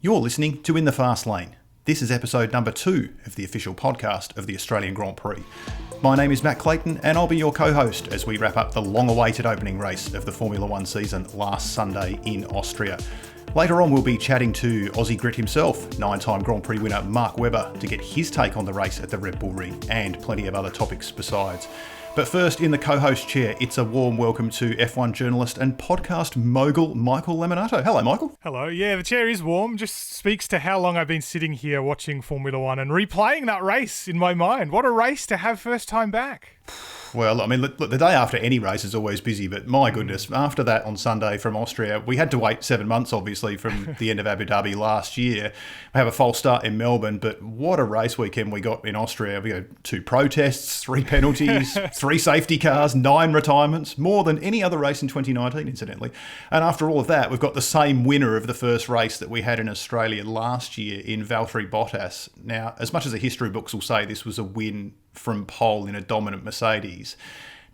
You're listening to In the Fast Lane. This is episode number 2 of the official podcast of the Australian Grand Prix. My name is Matt Clayton and I'll be your co-host as we wrap up the long-awaited opening race of the Formula 1 season last Sunday in Austria. Later on we'll be chatting to Aussie Grit himself, 9-time Grand Prix winner Mark Webber, to get his take on the race at the Red Bull Ring and plenty of other topics besides. But first, in the co-host chair, it's a warm welcome to F1 journalist and podcast mogul Michael Luminato. Hello, Michael. Hello. Yeah, the chair is warm. Just speaks to how long I've been sitting here watching Formula 1 and replaying that race in my mind. What a race to have first time back. Well, I mean, look, the day after any race is always busy, but my goodness, after that on Sunday from Austria, we had to wait 7 months, obviously, from the end of Abu Dhabi last year. We have a false start in Melbourne, but what a race weekend we got in Austria. We had 2 protests, 3 penalties, 3 safety cars, 9 retirements, more than any other race in 2019, incidentally. And after all of that, we've got the same winner of the first race that we had in Australia last year in Valtteri Bottas. Now, as much as the history books will say this was a win from pole in a dominant Mercedes,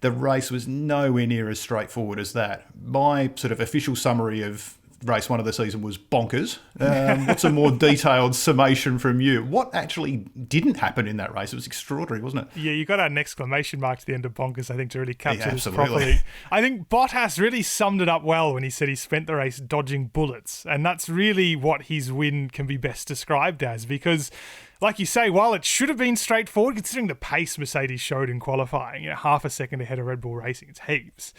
the race was nowhere near as straightforward as that. My sort of official summary of race 1 of the season was bonkers. What's a more detailed summation from you? What actually didn't happen in that race? It was extraordinary, wasn't it? Yeah, you got an exclamation mark to the end of bonkers, I think, to really capture this absolutely. properly. I think Bottas really summed it up well when he said he spent the race dodging bullets. And that's really what his win can be best described as, because like you say, while it should have been straightforward, considering the pace Mercedes showed in qualifying, half a second ahead of Red Bull Racing, it's heaps.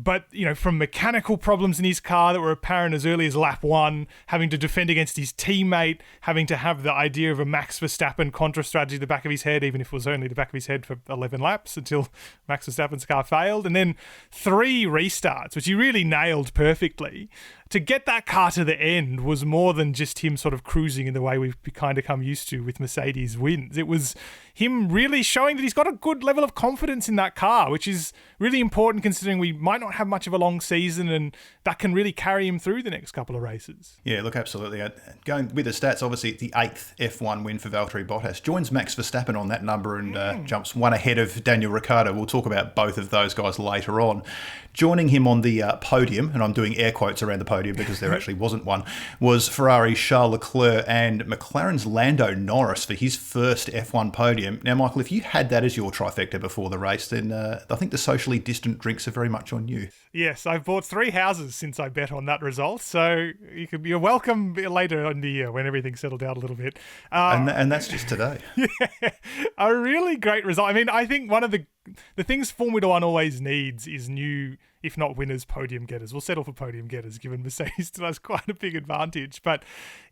But, from mechanical problems in his car that were apparent as early as lap 1, having to defend against his teammate, having to have the idea of a Max Verstappen contra strategy at the back of his head, even if it was only the back of his head for 11 laps until Max Verstappen's car failed. And then 3 restarts, which he really nailed perfectly. To get that car to the end was more than just him sort of cruising in the way we've kind of come used to with Mercedes wins. It was him really showing that he's got a good level of confidence in that car, which is really important considering we might not have much of a long season, and that can really carry him through the next couple of races. Yeah, look, absolutely. Going with the stats, obviously the 8th F1 win for Valtteri Bottas. Joins Max Verstappen on that number and jumps 1 ahead of Daniel Ricciardo. We'll talk about both of those guys later on. Joining him on the podium, and I'm doing air quotes around the podium because there actually wasn't one, was Ferrari's Charles Leclerc and McLaren's Lando Norris for his first F1 podium. Now, Michael, if you had that as your trifecta before the race, then I think the socially distant drinks are very much on you. Yes, I've bought 3 houses since I bet on that result, so you're welcome later in the year when everything's settled out a little bit. And that's just today. Yeah, a really great result. I mean, I think one of the things Formula 1 always needs is new, if not winners, podium getters. We'll settle for podium getters, given Mercedes still has quite a big advantage. But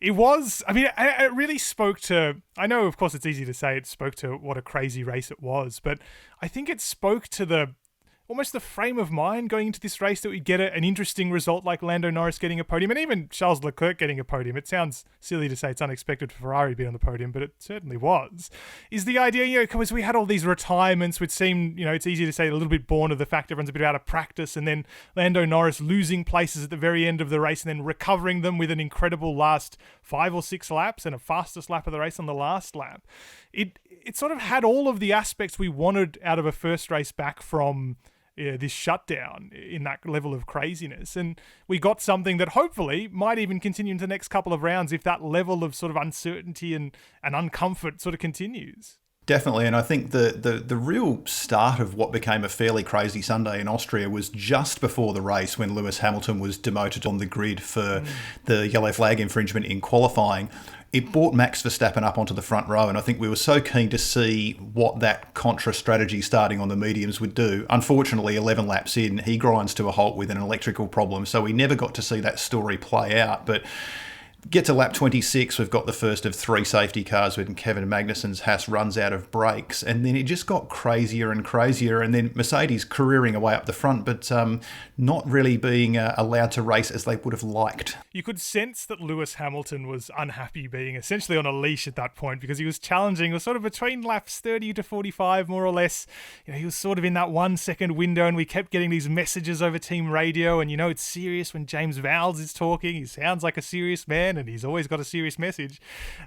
it really spoke to, I know, of course, it's easy to say it spoke to what a crazy race it was, but I think it spoke to almost the frame of mind going into this race that we get an interesting result like Lando Norris getting a podium and even Charles Leclerc getting a podium. It sounds silly to say it's unexpected for Ferrari to be on the podium, but it certainly was. Is the idea, because we had all these retirements which seem, it's easy to say a little bit born of the fact everyone's a bit out of practice, and then Lando Norris losing places at the very end of the race and then recovering them with an incredible last 5 or 6 laps and a fastest lap of the race on the last lap. It sort of had all of the aspects we wanted out of a first race back from this shutdown in that level of craziness. And we got something that hopefully might even continue into the next couple of rounds if that level of sort of uncertainty and uncomfort sort of continues. Definitely, and I think the real start of what became a fairly crazy Sunday in Austria was just before the race when Lewis Hamilton was demoted on the grid for the yellow flag infringement in qualifying. It brought Max Verstappen up onto the front row, and I think we were so keen to see what that contra strategy starting on the mediums would do. Unfortunately, 11 laps in, he grinds to a halt with an electrical problem, so we never got to see that story play out. But get to lap 26, we've got the first of 3 safety cars when Kevin Magnussen's Haas runs out of brakes, and then it just got crazier and crazier, and then Mercedes careering away up the front, but not really being allowed to race as they would have liked. You could sense that Lewis Hamilton was unhappy being essentially on a leash at that point because he was challenging, it was sort of between laps 30 to 45 more or less. He was sort of in that 1 second window, and we kept getting these messages over team radio, and it's serious when James Vowles is talking. He sounds like a serious man. man, and he's always got a serious message.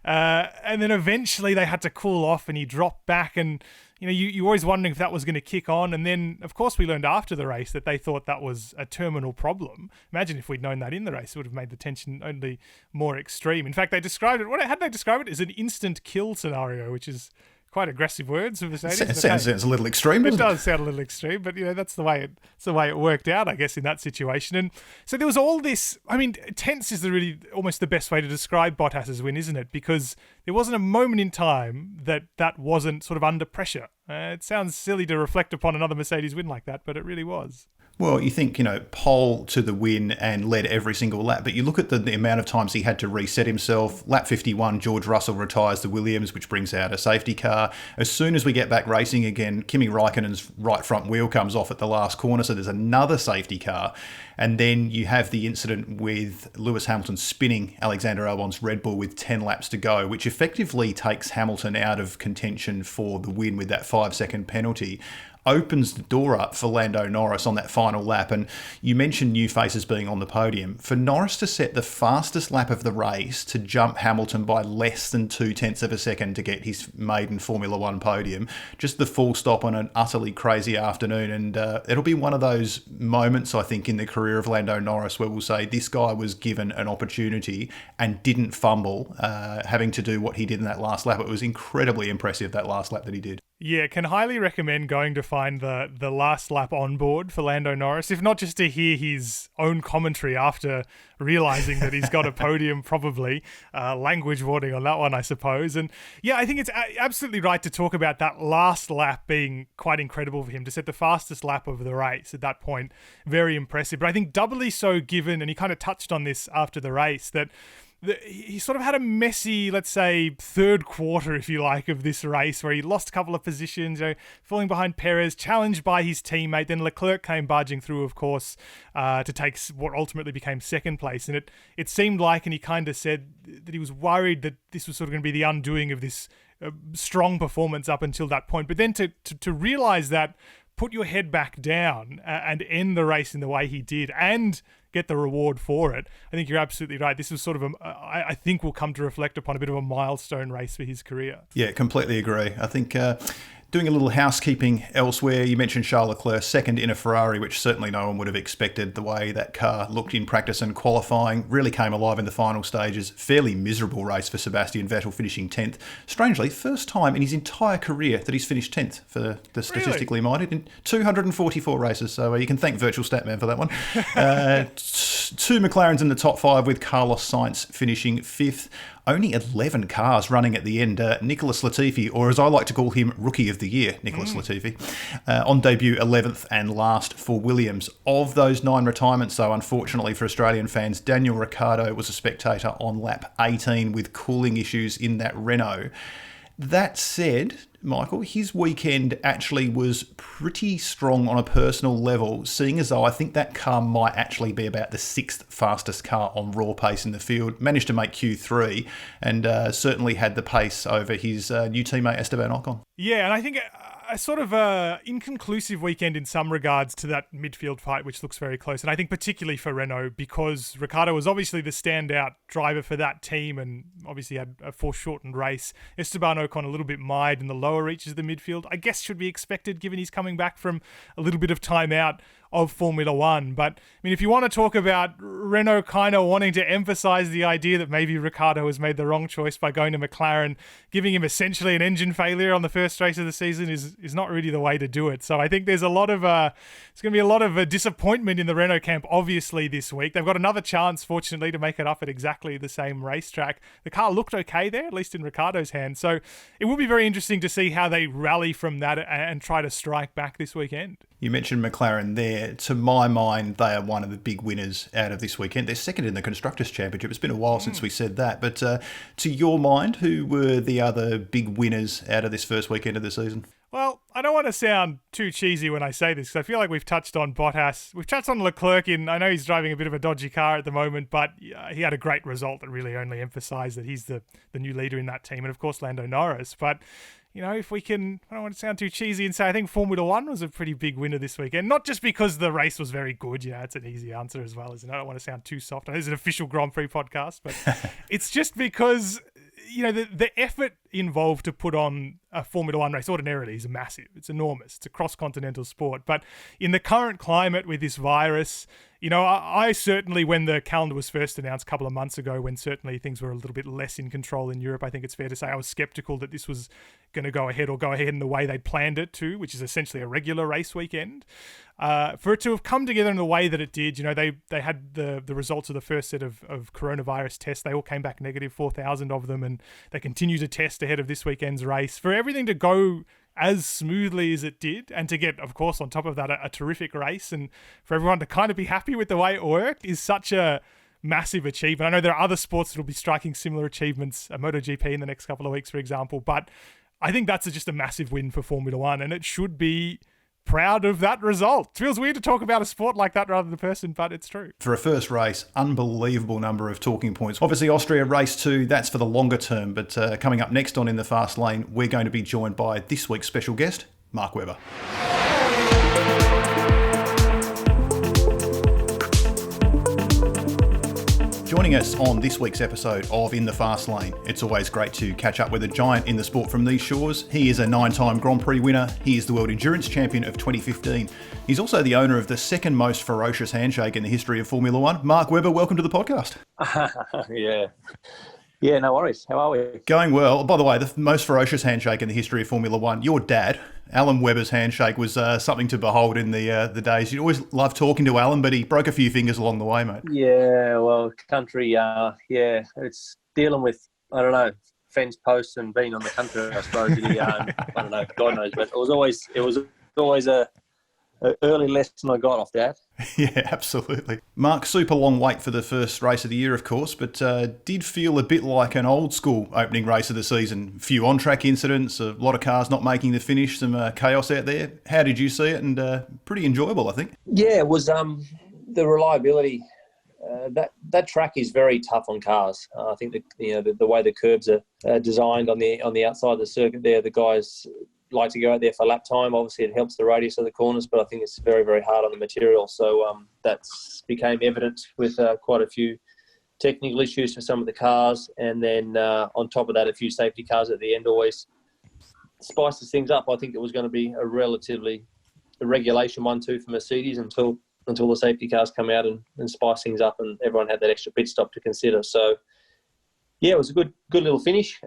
And then eventually they had to cool off, and he dropped back, and you're always wondering if that was going to kick on. And then, of course, we learned after the race that they thought that was a terminal problem. Imagine if we'd known that in the race, it would have made the tension only more extreme. In fact, they described it, how did they describe it? As an instant kill scenario, which is quite aggressive words for Mercedes. It sounds a little extreme, doesn't it? It does sound a little extreme, but that's the way it worked out, I guess, in that situation. And so there was all this. I mean, tense is really almost the best way to describe Bottas's win, isn't it? Because there wasn't a moment in time that wasn't sort of under pressure. It sounds silly to reflect upon another Mercedes win like that, but it really was. Well, you think, pole to the win and led every single lap, but you look at the amount of times he had to reset himself. Lap 51, George Russell retires the Williams, which brings out a safety car. As soon as we get back racing again, Kimi Raikkonen's right front wheel comes off at the last corner, so there's another safety car. And then you have the incident with Lewis Hamilton spinning Alexander Albon's Red Bull with 10 laps to go, which effectively takes Hamilton out of contention for the win with that 5-second penalty. Opens the door up for Lando Norris on that final lap. And you mentioned new faces being on the podium. For Norris to set the fastest lap of the race to jump Hamilton by less than 0.2 of a second to get his maiden Formula One podium, just the full stop on an utterly crazy afternoon. And it'll be one of those moments, I think, in the career of Lando Norris where we'll say this guy was given an opportunity and didn't fumble, having to do what he did in that last lap. It was incredibly impressive, that last lap that he did. Yeah, can highly recommend going to find the last lap on board for Lando Norris, if not just to hear his own commentary after realising that he's got a podium, probably. Language warning on that one, I suppose. And yeah, I think it's absolutely right to talk about that last lap being quite incredible for him, to set the fastest lap of the race at that point. Very impressive. But I think doubly so given, and he kind of touched on this after the race, that he sort of had a messy, let's say, third quarter, if you like, of this race where he lost a couple of positions, falling behind Perez, challenged by his teammate. Then Leclerc came barging through, of course, to take what ultimately became second place. And it seemed like, and he kind of said that he was worried that this was sort of going to be the undoing of this strong performance up until that point. But then to realise that, put your head back down and end the race in the way he did and get the reward for it. I think you're absolutely right. This was sort of I think we'll come to reflect upon a bit of a milestone race for his career. Yeah, completely agree. I think doing a little housekeeping elsewhere, you mentioned Charles Leclerc, second in a Ferrari, which certainly no one would have expected. The way that car looked in practice and qualifying really came alive in the final stages. Fairly miserable race for Sebastian Vettel, finishing 10th. Strangely, first time in his entire career that he's finished 10th for the statistically minded in 244 races. So you can thank Virtual Statman for that one. Two McLarens in the top 5 with Carlos Sainz finishing 5th. Only 11 cars running at the end. Nicolas Latifi, or as I like to call him, Rookie of the Year, Nicolas Latifi, on debut 11th and last for Williams. Of those 9 retirements, though, unfortunately for Australian fans, Daniel Ricciardo was a spectator on lap 18 with cooling issues in that Renault. That said, Michael, his weekend actually was pretty strong on a personal level, seeing as though I think that car might actually be about the 6th fastest car on raw pace in the field. Managed to make Q3 and certainly had the pace over his new teammate Esteban Ocon. Yeah, and I think a sort of inconclusive weekend in some regards to that midfield fight, which looks very close. And I think particularly for Renault, because Ricciardo was obviously the standout driver for that team and obviously had a foreshortened race. Esteban Ocon a little bit mired in the lower reaches of the midfield. I guess should be expected given he's coming back from a little bit of time out of Formula One. But I mean, if you want to talk about Renault kind of wanting to emphasize the idea that maybe Ricciardo has made the wrong choice by going to McLaren, giving him essentially an engine failure on the first race of the season is not really the way to do it. So I think there's a lot of it's going to be a lot of disappointment in the Renault camp obviously this week. They've got another chance fortunately to make it up at exactly the same racetrack. The car looked okay there, at least in Ricciardo's hands. So it will be very interesting to see how they rally from that and try to strike back this weekend. You mentioned McLaren there. To my mind, they are one of the big winners out of this weekend. They're second in the Constructors' Championship. It's been a while since we said that. But to your mind, who were the other big winners out of this first weekend of the season? Well, I don't want to sound too cheesy when I say this, because I feel like we've touched on Bottas. We've touched on Leclerc I know he's driving a bit of a dodgy car at the moment, but he had a great result that really only emphasised that he's the new leader in that team. And of course, Lando Norris. But if we can, I don't want to sound too cheesy and say I think Formula One was a pretty big winner this weekend. Not just because the race was very good, it's an easy answer as well, isn't it? I don't want to sound too soft. I know it's an official Grand Prix podcast, but it's just because, the effort involved to put on a Formula One race ordinarily is massive. It's enormous. It's a cross-continental sport. But in the current climate with this virus, I certainly, when the calendar was first announced a couple of months ago, when certainly things were a little bit less in control in Europe, I think it's fair to say I was skeptical that this was going to go ahead in the way they'd planned it to, which is essentially a regular race weekend. For it to have come together in the way that it did, they had the results of the first set of coronavirus tests. They all came back negative, 4,000 of them, and they continue to test ahead of this weekend's race. For everything to go as smoothly as it did, and to get, of course, on top of that, a terrific race, and for everyone to kind of be happy with the way it worked is such a massive achievement. I know there are other sports that will be striking similar achievements, a MotoGP in the next couple of weeks, for example, but I think that's just a massive win for Formula One, and it should be proud of that result. It feels weird to talk about a sport like that rather than a person, but it's true. For a first race, unbelievable number of talking points. Obviously, Austria race 2, that's for the longer term, but coming up next on In the Fast Lane, we're going to be joined by this week's special guest, Mark Webber. Joining us on this week's episode of In the Fast Lane, it's always great to catch up with a giant in the sport from these shores. He is a 9-time Grand Prix winner. He is the World Endurance Champion of 2015. He's also the owner of the second most ferocious handshake in the history of Formula One. Mark Webber, welcome to the podcast. Yeah, no worries. How are we? Going well. By the way, the most ferocious handshake in the history of Formula One, your dad, Alan Webber's handshake, was something to behold in the days. You always loved talking to Alan, but he broke a few fingers along the way, mate. Yeah, well, country, it's dealing with, I don't know, fence posts and being on the country, I suppose. I don't know, God knows, but it was always a early lesson I got off Dad. Yeah, absolutely. Mark, super long wait for the first race of the year, of course, but did feel a bit like an old school opening race of the season. A few on-track incidents, a lot of cars not making the finish, some chaos out there. How did you see it? And pretty enjoyable, I think. Yeah, it was the reliability. That track is very tough on cars. I think the way the curbs are designed on the outside of the circuit there, the guys like to go out there for lap time. Obviously, it helps the radius of the corners, but I think it's very, very hard on the material. So that's became evident with quite a few technical issues for some of the cars. And then on top of that, a few safety cars at the end always spices things up. I think it was going to be a regulation 1-2 for Mercedes until the safety cars come out and spice things up, and everyone had that extra pit stop to consider. So yeah, it was a good little finish.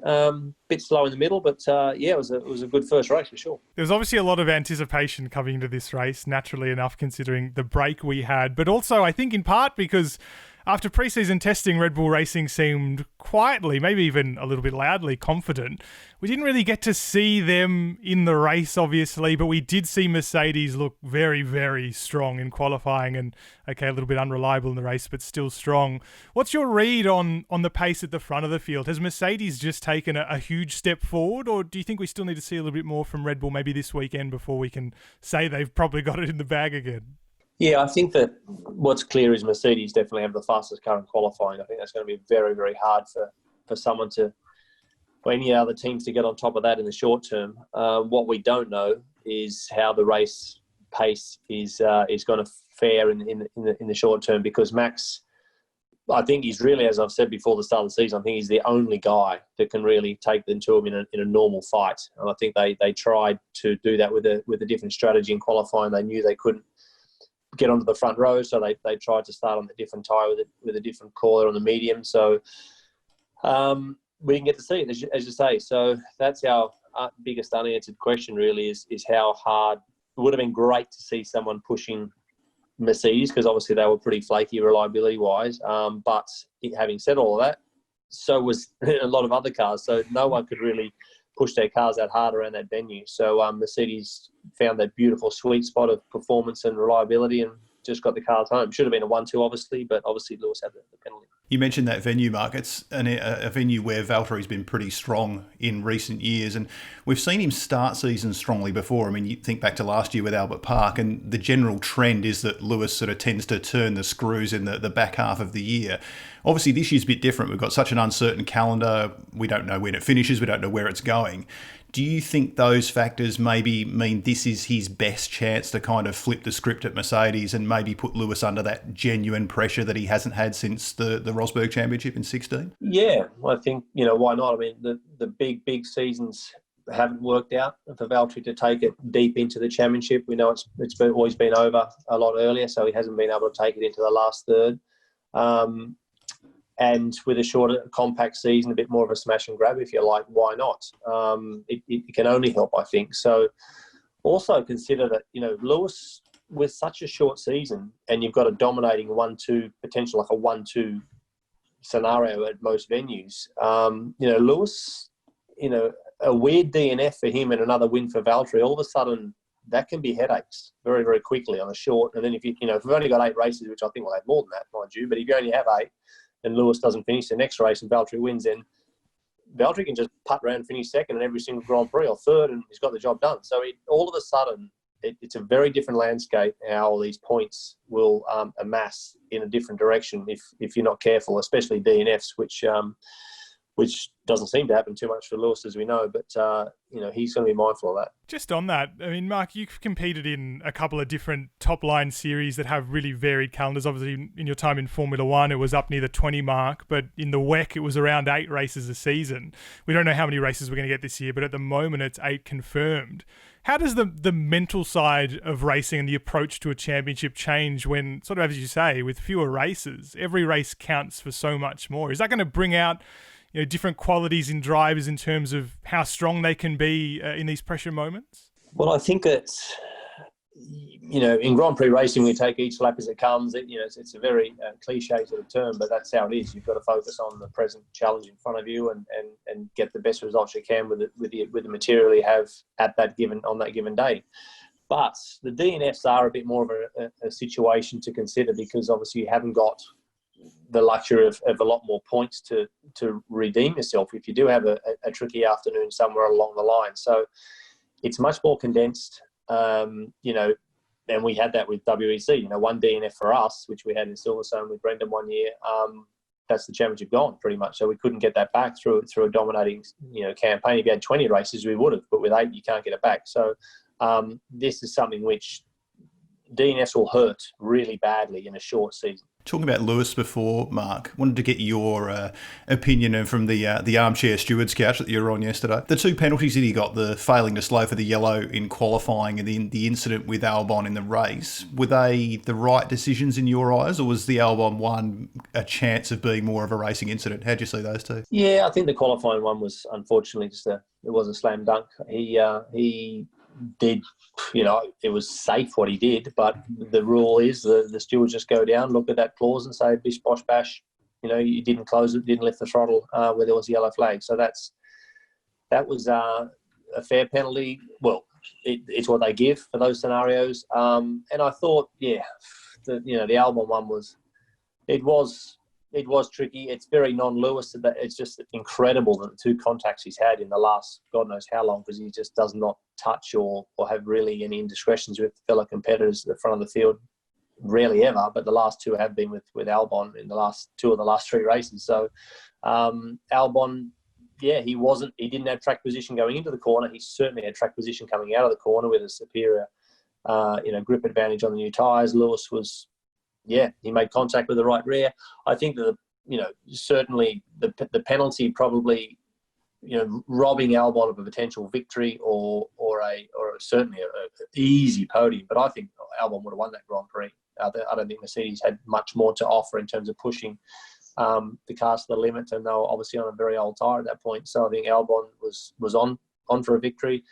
Bit slow in the middle, but it was a good first race for sure. There was obviously a lot of anticipation coming into this race, naturally enough, considering the break we had, but also I think in part because after pre-season testing, Red Bull Racing seemed quietly, maybe even a little bit loudly confident. We didn't really get to see them in the race, obviously, but we did see Mercedes look very, very strong in qualifying and, okay, a little bit unreliable in the race, but still strong. What's your read on the pace at the front of the field? Has Mercedes just taken a huge step forward, or do you think we still need to see a little bit more from Red Bull maybe this weekend before we can say they've probably got it in the bag again? Yeah, I think that what's clear is Mercedes definitely have the fastest car in qualifying. I think that's going to be very, very hard for someone for any other teams to get on top of that in the short term. What we don't know is how the race pace is going to fare in the short term, because Max, I think he's really, as I've said before the start of the season, I think he's the only guy that can really take them to him in a normal fight. And I think they tried to do that with a different strategy in qualifying. They knew they couldn't get onto the front row, so they tried to start on a different tyre with a different corner on the medium. So we didn't get to see it, as you say. So that's our biggest unanswered question, really, is how hard. It would have been great to see someone pushing Mercedes, because obviously they were pretty flaky reliability-wise. But having said all of that, so was a lot of other cars. So no one could really push their cars that hard around that venue. So Mercedes found that beautiful sweet spot of performance and reliability and just got the cars home. Should have been a 1-2, obviously, but obviously Lewis had the penalty. You mentioned that venue, Mark. It's a venue where Valtteri's been pretty strong in recent years, and we've seen him start seasons strongly before. I mean, you think back to last year with Albert Park, and the general trend is that Lewis sort of tends to turn the screws in the back half of the year. Obviously, this year's a bit different. We've got such an uncertain calendar. We don't know when it finishes. We don't know where it's going. Do you think those factors maybe mean this is his best chance to kind of flip the script at Mercedes and maybe put Lewis under that genuine pressure that he hasn't had since the Rosberg Championship in 2016? Yeah, I think, why not? I mean, the big seasons haven't worked out for Valtteri to take it deep into the championship. We know always been over a lot earlier, so he hasn't been able to take it into the last third. And with a shorter, compact season, a bit more of a smash and grab, if you like, why not? It can only help, I think. So also consider that, Lewis, with such a short season, and you've got a dominating 1-2, potential like a 1-2 scenario at most venues, Lewis, a weird DNF for him and another win for Valtteri, all of a sudden, that can be headaches very, very quickly on a short. And then if if we've only got 8 races, which I think we'll have more than that, mind you, but if you only have 8, and Lewis doesn't finish the next race and Valtteri wins, then Valtteri can just putt around and finish second in every single Grand Prix or third, and he's got the job done. So all of a sudden, it's a very different landscape how all these points will amass in a different direction if you're not careful, especially DNFs, which doesn't seem to happen too much for Lewis, as we know, but he's going to be mindful of that. Just on that, I mean, Mark, you've competed in a couple of different top-line series that have really varied calendars. Obviously, in your time in Formula One, it was up near the 20 mark, but in the WEC, it was around 8 races a season. We don't know how many races we're going to get this year, but at the moment, it's 8 confirmed. How does the mental side of racing and the approach to a championship change when, sort of as you say, with fewer races, every race counts for so much more? Is that going to bring out different qualities in drivers in terms of how strong they can be in these pressure moments? Well, I think that, in Grand Prix racing, we take each lap as it comes. It's a very cliche sort of term, but that's how it is. You've got to focus on the present challenge in front of you and get the best results you can with the material you have on that given day. But the DNFs are a bit more of a situation to consider, because obviously you haven't got the luxury of a lot more points to redeem yourself if you do have a tricky afternoon somewhere along the line. So it's much more condensed, and we had that with WEC. One DNF for us, which we had in Silverstone with Brendan one year, that's the championship gone pretty much. So we couldn't get that back through a dominating campaign. If you had 20 races, we would have, but with 8, you can't get it back. So this is something which DNFs will hurt really badly in a short season. Talking about Lewis before, Mark, wanted to get your opinion from the armchair steward's couch that you were on yesterday. The 2 penalties that he got, the failing to slow for the yellow in qualifying and then the incident with Albon in the race, were they the right decisions in your eyes, or was the Albon one a chance of being more of a racing incident? How'd you see those two? Yeah, I think the qualifying one was unfortunately it was a slam dunk. He did, it was safe what he did, but the rule is the stewards just go down, look at that clause and say, bish, bosh, bash, you didn't close it, didn't lift the throttle where there was a yellow flag. So that was a fair penalty. Well, it's what they give for those scenarios. And I thought, the Albon one it was tricky. It's very non-Lewis. It's just incredible that the 2 contacts he's had in the last God knows how long, because he just does not touch or have really any indiscretions with fellow competitors at the front of the field. Rarely ever, but the last 2 have been with Albon in the last 2 of the last 3 races. So Albon, he didn't have track position going into the corner. He certainly had track position coming out of the corner with a superior grip advantage on the new tyres. Lewis was, he made contact with the right rear. I think that, certainly the penalty probably, robbing Albon of a potential victory or certainly a easy podium. But I think Albon would have won that Grand Prix. I don't think Mercedes had much more to offer in terms of pushing the cars to the limit, and they were obviously on a very old tyre at that point. So I think Albon was on for a victory.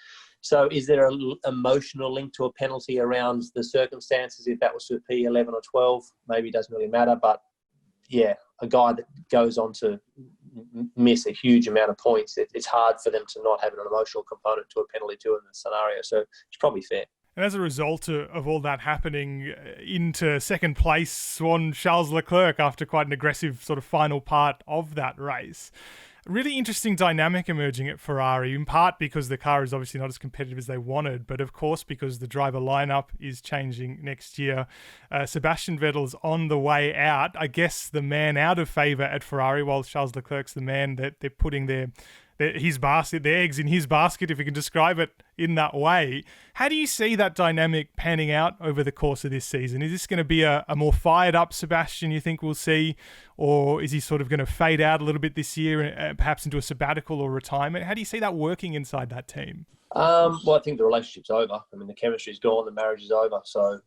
So is there an emotional link to a penalty around the circumstances? If that was to P11 or 12, maybe it doesn't really matter. But, a guy that goes on to miss a huge amount of points, it's hard for them to not have an emotional component to a penalty to in the scenario. So it's probably fair. And as a result of all that happening, into second place swan Charles Leclerc after quite an aggressive sort of final part of that race. Really interesting dynamic emerging at Ferrari, in part because the car is obviously not as competitive as they wanted, but of course because the driver lineup is changing next year. Sebastian Vettel's on the way out. I guess the man out of favour at Ferrari, while Charles Leclerc's the man that they're putting their eggs in his basket, if you can describe it in that way. How do you see that dynamic panning out over the course of this season? Is this going to be a more fired up Sebastian you think we'll see, or is he sort of going to fade out a little bit this year and perhaps into a sabbatical or retirement? How do you see that working inside that team? Well, I think the relationship's over. I mean, the chemistry's gone, the marriage is over. So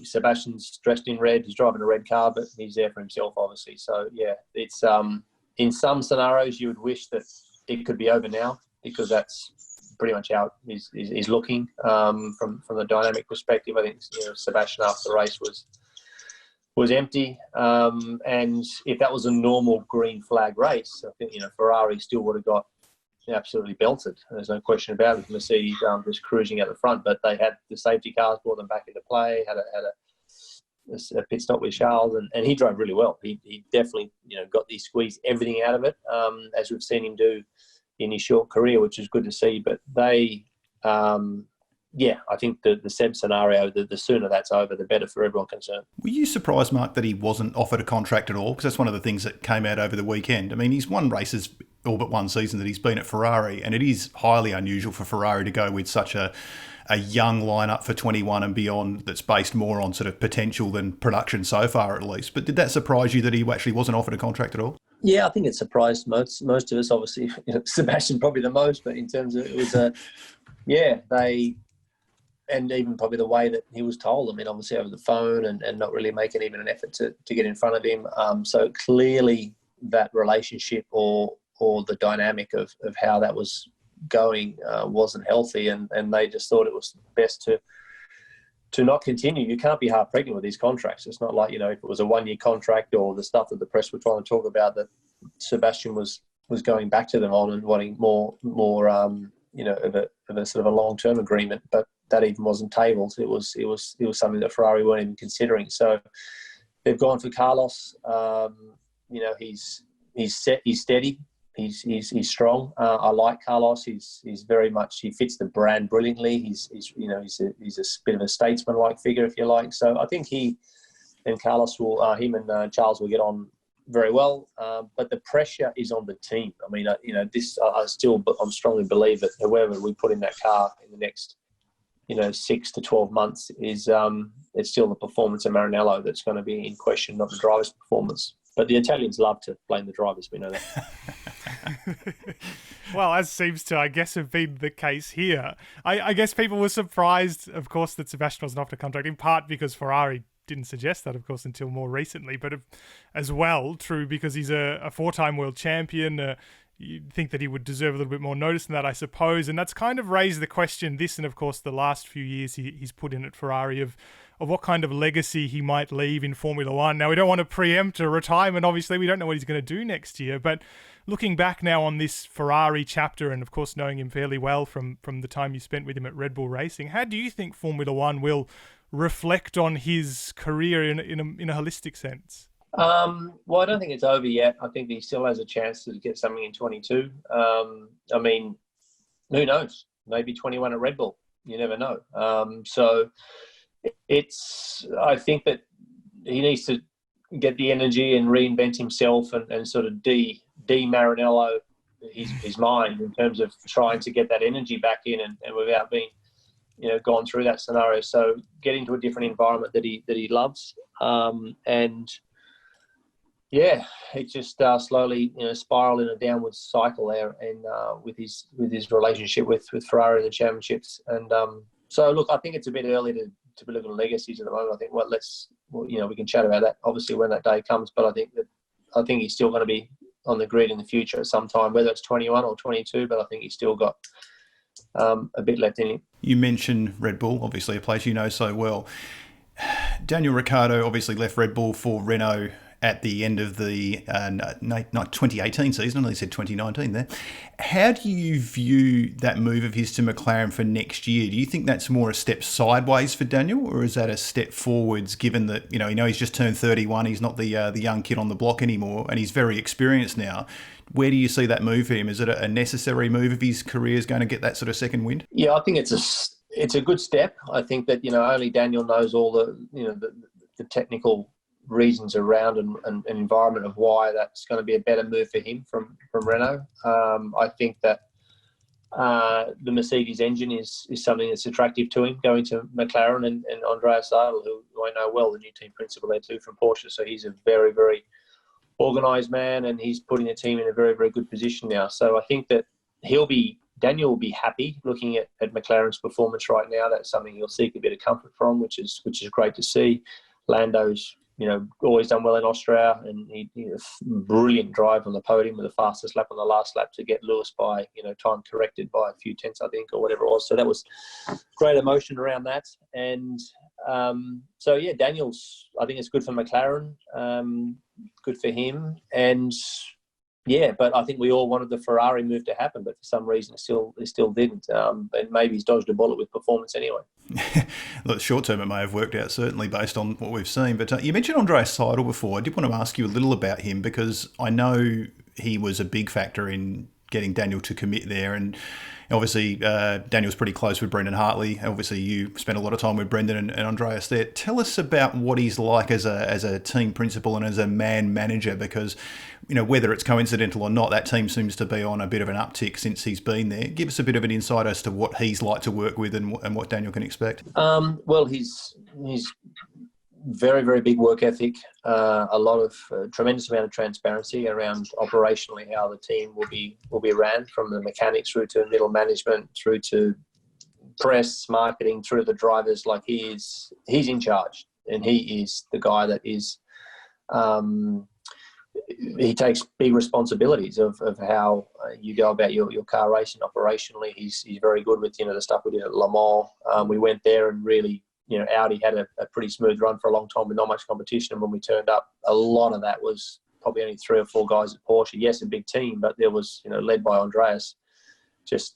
Sebastian's dressed in red, he's driving a red car, but he's there for himself, obviously. So yeah, it's in some scenarios you would wish that it could be over now, because that's pretty much how he's looking from the dynamic perspective. I think Sebastian after the race was empty, and if that was a normal green flag race, I think Ferrari still would have got absolutely belted. There's no question about it. Mercedes just cruising at the front, but they had the safety cars, brought them back into play. Had a pit stop with Charles, and he drove really well. He definitely squeezed everything out of it, as we've seen him do in his short career, which is good to see. But they, I think the Seb scenario, the sooner that's over, the better for everyone concerned. Were you surprised, Mark, that he wasn't offered a contract at all? Because that's one of the things that came out over the weekend. I mean, he's won races all but one season that he's been at Ferrari, and it is highly unusual for Ferrari to go with such a young lineup for 21 and beyond that's based more on sort of potential than production so far, at least. But did that surprise you that he actually wasn't offered a contract at all? Yeah, I think it surprised most of us, obviously. Sebastian probably the most, but in terms of it was and even probably the way that he was told. I mean, obviously over the phone and not really making even an effort to get in front of him. So clearly that relationship or the dynamic of how that was going wasn't healthy, and they just thought it was best to not continue. You can't be half pregnant with these contracts. It's not like, if it was a 1-year contract or the stuff that the press were trying to talk about, that Sebastian was going back to them on and wanting more of a sort of a long-term agreement, but that even wasn't tabled. It was something that Ferrari weren't even considering. So they've gone for Carlos. He's steady. He's strong. I like Carlos. He's very much, he fits the brand brilliantly. He's a bit of a statesman-like figure, if you like. So I think he and Carlos him and Charles will get on very well. But the pressure is on the team. I mean, I'm strongly believe that whoever we put in that car in the next 6 to 12 months is it's still the performance of Maranello that's going to be in question, not the driver's performance. But the Italians love to blame the drivers, we know that. Well, as seems to, I guess, have been the case here. I guess people were surprised, of course, that Sebastian wasn't offered a contract, in part because Ferrari didn't suggest that, of course, until more recently, but as well, true, because he's a 4-time world champion. You'd think that he would deserve a little bit more notice than that, I suppose. And that's kind of raised the question, this and, of course, the last few years he's put in at Ferrari, of what kind of legacy he might leave in Formula One. Now, we don't want to preempt a retirement. Obviously, we don't know what he's going to do next year. But looking back now on this Ferrari chapter, and of course knowing him fairly well from the time you spent with him at Red Bull Racing, how do you think Formula One will reflect on his career in a holistic sense? Well, I don't think it's over yet. I think he still has a chance to get something in 22. I mean, who knows? Maybe 21 at Red Bull. You never know. I think that he needs to get the energy and reinvent himself and sort of de-Maranello his mind in terms of trying to get that energy back in and without being, gone through that scenario. So get into a different environment that he loves. It just slowly, spiral in a downward cycle there, and with his relationship with Ferrari in the championships. And so, look, I think it's a bit early to be looking at legacies at the moment. I think, we can chat about that obviously when that day comes. But I think he's still going to be on the grid in the future at some time, whether it's 21 or 22. But I think he's still got a bit left in him. You mentioned Red Bull, obviously a place you know so well. Daniel Ricciardo obviously left Red Bull for Renault at the end of the 2018 season. I nearly said 2019 there. How do you view that move of his to McLaren for next year? Do you think that's more a step sideways for Daniel, or is that a step forwards, given that, he's just turned 31, he's not the young kid on the block anymore, and he's very experienced now? Where do you see that move for him? Is it a necessary move if his career is going to get that sort of second wind? Yeah, I think it's a good step. I think that, only Daniel knows all the technical reasons around and environment of why that's going to be a better move for him from Renault. I think that the Mercedes engine is something that's attractive to him, going to McLaren, and Andreas Seidl, who I know well, the new team principal there too from Porsche. So he's a very, very organised man, and he's putting the team in a very, very good position now. So I think that Daniel will be happy looking at McLaren's performance right now. That's something he'll seek a bit of comfort from, which is great to see. Lando's always done well in Austria, and he a brilliant drive on the podium with the fastest lap on the last lap to get Lewis by time corrected by a few tenths, I think, or whatever it was. So that was great emotion around that. And Daniel's, I think it's good for McLaren, good for him, and but I think we all wanted the Ferrari move to happen, but for some reason it still didn't. And maybe he's dodged a bullet with performance anyway. Look, short term it may have worked out, certainly based on what we've seen. But you mentioned Andreas Seidl before. I did want to ask you a little about him, because I know he was a big factor in getting Daniel to commit there. And obviously, Daniel's pretty close with Brendan Hartley. Obviously, you spent a lot of time with Brendan and Andreas there. Tell us about what he's like as a team principal and as a man manager, because whether it's coincidental or not, that team seems to be on a bit of an uptick since he's been there. Give us a bit of an insight as to what he's like to work with and what Daniel can expect. Well, he's very, very big work ethic, a lot of tremendous amount of transparency around operationally how the team will be ran, from the mechanics through to middle management, through to press, marketing, through to the drivers. Like he's in charge, and he is the guy that is. He takes big responsibilities of how you go about your car racing operationally. He's very good with the stuff we did at Le Mans. We went there and really. Audi had a pretty smooth run for a long time with not much competition. And when we turned up, a lot of that was probably only 3 or 4 guys at Porsche. Yes, a big team, but there was, led by Andreas, just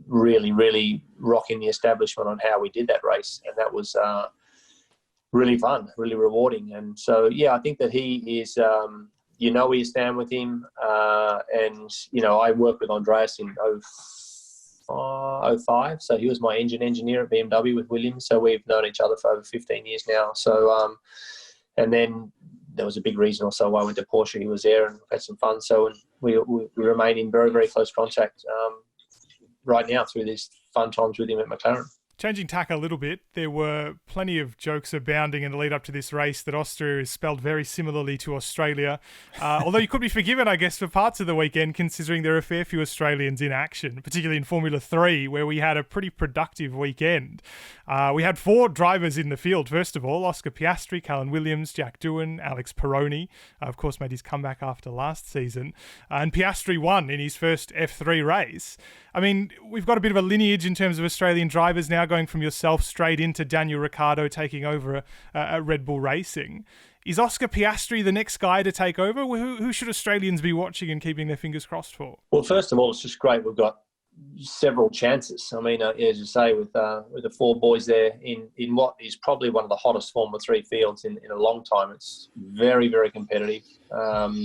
really, really rocking the establishment on how we did that race. And that was really fun, really rewarding. And so, I think that he is, where you stand with him. And, I worked with Andreas in 05, so he was my engine engineer at BMW with Williams, so we've known each other for over 15 years now. So and then there was a big reason also why I went to Porsche. He was there and had some fun, so we remain in very, very close contact right now through these fun times with him at McLaren. Changing tack a little bit, there were plenty of jokes abounding in the lead up to this race that Austria is spelled very similarly to Australia. Although you could be forgiven, I guess, for parts of the weekend, considering there are a fair few Australians in action, particularly in Formula 3, where we had a pretty productive weekend. We had 4 drivers in the field, first of all: Oscar Piastri, Callan Williams, Jack Doohan, Alex Peroni, of course made his comeback after last season, and Piastri won in his first F3 race. I mean, we've got a bit of a lineage in terms of Australian drivers now, going from yourself straight into Daniel Ricciardo taking over a Red Bull Racing. Is Oscar Piastri the next guy to take over? Who should Australians be watching and keeping their fingers crossed for? Well, first of all, it's just great we've got several chances. I mean, as you say, with the 4 boys there in what is probably one of the hottest Formula 3 fields in a long time. It's very, very competitive.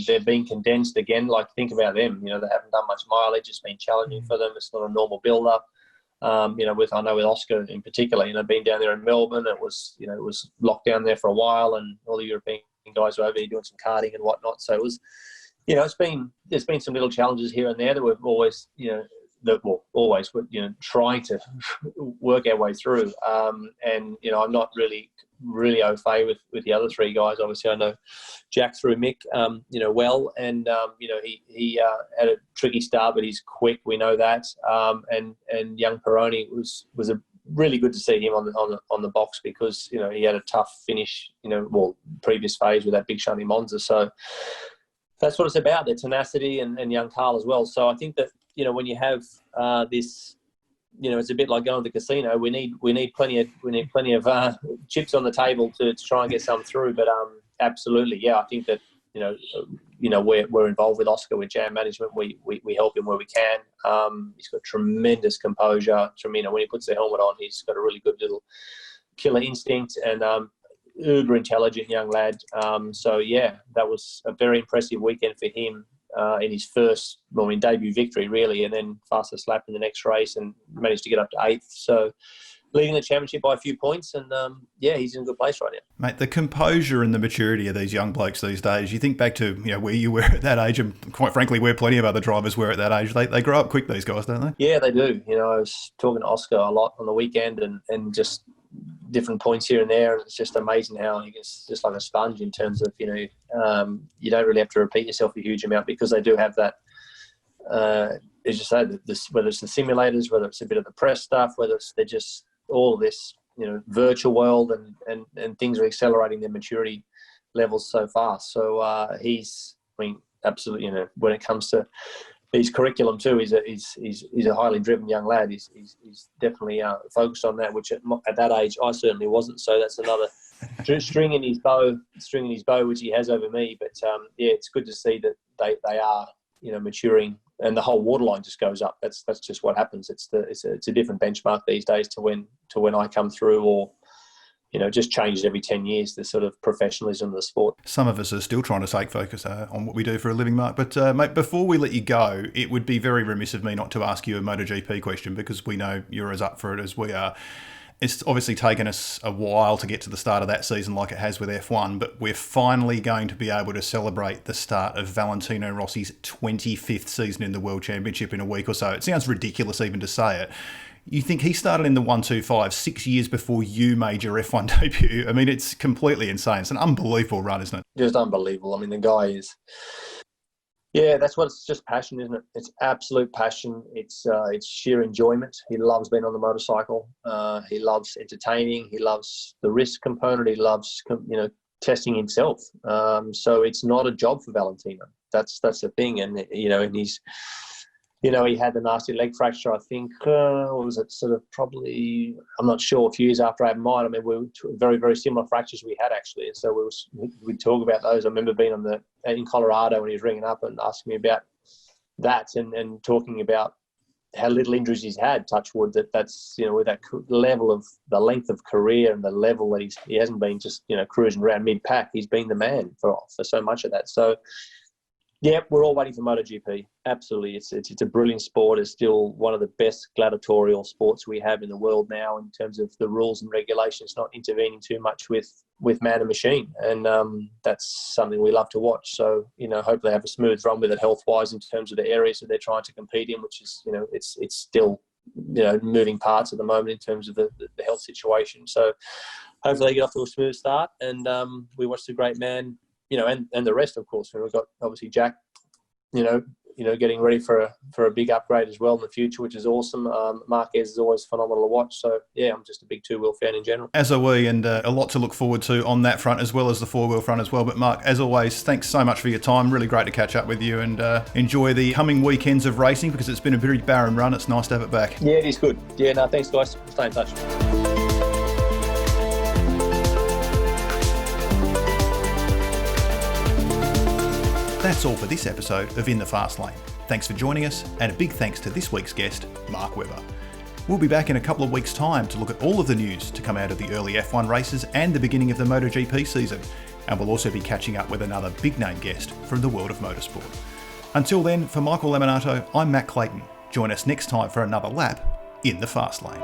They're being condensed again. Like, think about them. They haven't done much mileage. It's been challenging for them. It's not a normal build-up. I know with Oscar in particular, being down there in Melbourne, it was locked down there for a while, and all the European guys were over there doing some karting and whatnot. So it was, there's been some little challenges here and there that we've always, trying to work our way through. And I'm not really au fait with the other 3 guys. Obviously, I know Jack through Mick, well, and he had a tricky start, but he's quick. We know that. And young Peroni was a really good to see him on the box, because he had a tough finish. Previous phase with that big shiny Monza. So that's what it's about, the tenacity and young Carl as well. So I think that when you have this. It's a bit like going to the casino. We need plenty of chips on the table to try and get some through. But absolutely, I think that we're involved with Oscar with jam management. We help him where we can. He's got tremendous composure. When he puts the helmet on, he's got a really good little killer instinct and uber intelligent young lad. That was a very impressive weekend for him in his debut victory really, and then fastest lap in the next race and managed to get up to 8th. So leading the championship by a few points, and he's in a good place right now. Mate, the composure and the maturity of these young blokes these days, you think back to where you were at that age, and quite frankly where plenty of other drivers were at that age, they grow up quick, these guys, don't they? Yeah, they do. I was talking to Oscar a lot on the weekend and just different points here and there, and it's just amazing how he's just like a sponge in terms of, you don't really have to repeat yourself a huge amount because they do have that, as you say, whether it's the simulators, whether it's a bit of the press stuff, whether it's they're just all of this, virtual world and things are accelerating their maturity levels so fast. So absolutely, when it comes to his curriculum too, he's a highly driven young lad. He's definitely focused on that, which at that age I certainly wasn't. So that's another string in his bow, which he has over me. But it's good to see that they are maturing, and the whole waterline just goes up. That's just what happens. It's a different benchmark these days to when I come through, or just changes every 10 years, the sort of professionalism of the sport. Some of us are still trying to take focus on what we do for a living, Mark. But mate, before we let you go, it would be very remiss of me not to ask you a MotoGP question, because we know you're as up for it as we are. It's obviously taken us a while to get to the start of that season like it has with F1, but we're finally going to be able to celebrate the start of Valentino Rossi's 25th season in the World Championship in a week or so. It sounds ridiculous even to say it. You think he started in the 125 6 years before you made your F1 debut? I mean, it's completely insane. It's an unbelievable run, isn't it? Just unbelievable. I mean, the guy is... Yeah, that's what it's just passion, isn't it? It's absolute passion. It's sheer enjoyment. He loves being on the motorcycle. He loves entertaining. He loves the risk component. He loves, testing himself. So it's not a job for Valentino. That's the thing. And, and he's... he had the nasty leg fracture, I think, what was it, sort of probably, I'm not sure, a few years after I had mine. I mean, we were very, very similar fractures we had, actually. And so we'd talk about those. I remember being in Colorado when he was ringing up and asking me about that and talking about how little injuries he's had, touch wood, that's, with that level of the length of career and the level that he hasn't been just, cruising around mid-pack. He's been the man for so much of that. So, yeah, we're all waiting for MotoGP. Absolutely. It's a brilliant sport. It's still one of the best gladiatorial sports we have in the world now in terms of the rules and regulations, not intervening too much with man and machine. And that's something we love to watch. So, hopefully they have a smooth run with it health-wise in terms of the areas that they're trying to compete in, which is, it's still, moving parts at the moment in terms of the health situation. So hopefully they get off to a smooth start and we watch the great man, and the rest, of course. We've got obviously Jack, getting ready for a big upgrade as well in the future, which is awesome. Marquez is always phenomenal to watch. So yeah, I'm just a big two-wheel fan in general. As are we, and a lot to look forward to on that front as well as the four-wheel front as well. But Mark, as always, thanks so much for your time. Really great to catch up with you, and enjoy the coming weekends of racing, because it's been a very barren run. It's nice to have it back. Yeah, it is good. Yeah, no, thanks guys. Stay in touch. That's all for this episode of In the Fast Lane. Thanks for joining us, and a big thanks to this week's guest, Mark Webber. We'll be back in a couple of weeks' time to look at all of the news to come out of the early F1 races and the beginning of the MotoGP season, and we'll also be catching up with another big-name guest from the world of motorsport. Until then, for Michael Luminato, I'm Matt Clayton. Join us next time for another lap in the Fast Lane.